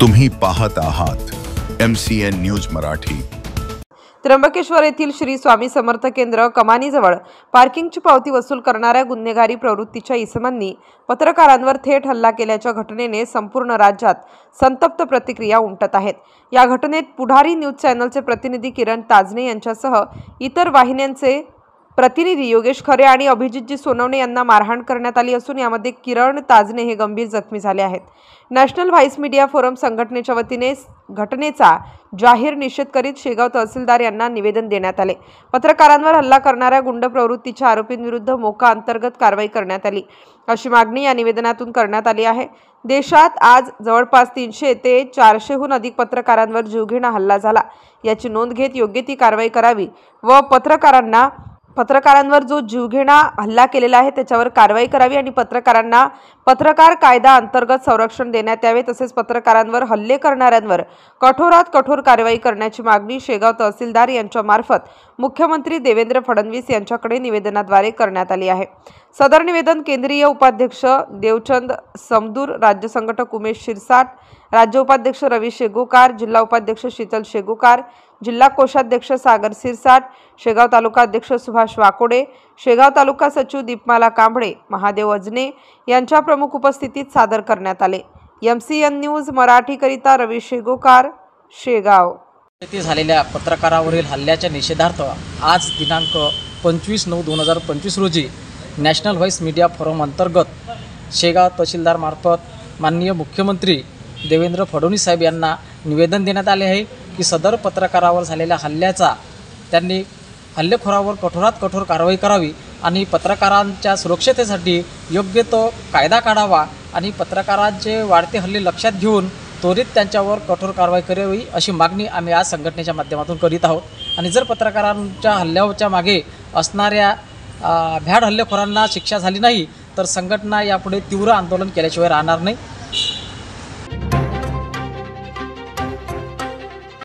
तुम्ही पाहत आहात MCN न्यूज मराठी। त्र्यंबकेश्वर येथील श्री स्वामी समर्थ केंद्र कमानीजवळ पार्किंगची पावती वसूल करणाऱ्या गुन्हेगारी प्रवृत्तीच्या इसमांनी पत्रकारांवर थेट हल्ला केल्याच्या घटनेने संपूर्ण राज्यात संतप्त प्रतिक्रिया उमटत आहेत। या घटनेत पुढारी न्यूज चॅनलचे प्रतिनिधी किरण ताजने यांच्यासह इतर वाहिन्यांचे प्रतिनिधी योगेश खरे आणि अभिजितजी सोनवणे यांना मारहाण करण्यात आली असून यामध्ये किरण ताजने हे गंभीर जखमी झाले आहेत। नॅशनल व्हाईस मीडिया फोरम संघटनेच्या वतीने घटनेचा जाहीर निषेध करीत शेगाव तहसीलदार यांना निवेदन देण्यात आले। पत्रकारांवर हल्ला करणाऱ्या गुंड प्रवृत्तीच्या आरोपींविरुद्ध मोका अंतर्गत कारवाई करण्यात आली अशी मागणी या निवेदनातून करण्यात आली आहे। देशात आज जवळपास 300 ते 400हून अधिक पत्रकारांवर जीवघेणा हल्ला झाला। याची नोंद घेत योग्य ती कारवाई करावी व पत्रकारांवर जो जीवघेणा हल्ला केलेला आहे त्याच्यावर कारवाई करावी आणि पत्रकारांना पत्रकार कायदा अंतर्गत संरक्षण देण्यात यावे, तसेच पत्रकारांवर हल्ले करणाऱ्यांवर कठोरात कठोर कारवाई करण्याची मागणी शेगाव तहसीलदार यांच्या मार्फत मुख्यमंत्री देवेंद्र फडणवीस यांच्याकडे निवेदनाद्वारे करण्यात आली आहे। सदर निवेदन केंद्रीय उपाध्यक्ष देवचंद समदूर, राज्य संघटक उमेश शिरसाट, राज्य उपाध्यक्ष रवी शेगोकार, जिल्हा उपाध्यक्ष शीतल शेगोकार, जिल्हा कोषाध्यक्ष सागर सिरसाट, शेगाव तालुका अध्यक्ष सुभाष वाकोडे, शेगाव तालुका सचिव दीपमाला कांबळे, महादेव अजने यांच्या प्रमुख उपस्थितीत सादर करण्यात आले। MCN न्यूज मराठी करिता रवी शेगोकार, शेगाव। येथे झालेल्या पत्रकारावरील हल्ल्याच्या निषेधार्थ आज दिनांक 25/9/2025 रोजी नॅशनल व्हाईस मीडिया फोरम अंतर्गत शेगाव तहसीलदार मार्फत माननीय मुख्यमंत्री देवेंद्र फडणवीस साहेब यांना निवेदन देण्यात आले आहे की सदर पत्रकारावर झालेल्या हल्ल्याचा त्यांनी हल्लेखोरावर कठोरात कठोर कारवाई करावी आणि पत्रकारांच्या सुरक्षतेसाठी योग्य तो कायदा काढावा आणि पत्रकारांचे वाढते हल्ले लक्षात घेऊन त्वरित त्यांच्यावर कठोर कारवाई करावी अशी मागणी आम्ही आज संघटनेच्या माध्यमातून करीत आहोत। आणि जर पत्रकारांच्या हल्ल्याच्या मागे असणाऱ्या भ्याड हल्लेखोरांना शिक्षा झाली नाही तर संघटना यापुढे तीव्र आंदोलन केल्याशिवाय राहणार नाही।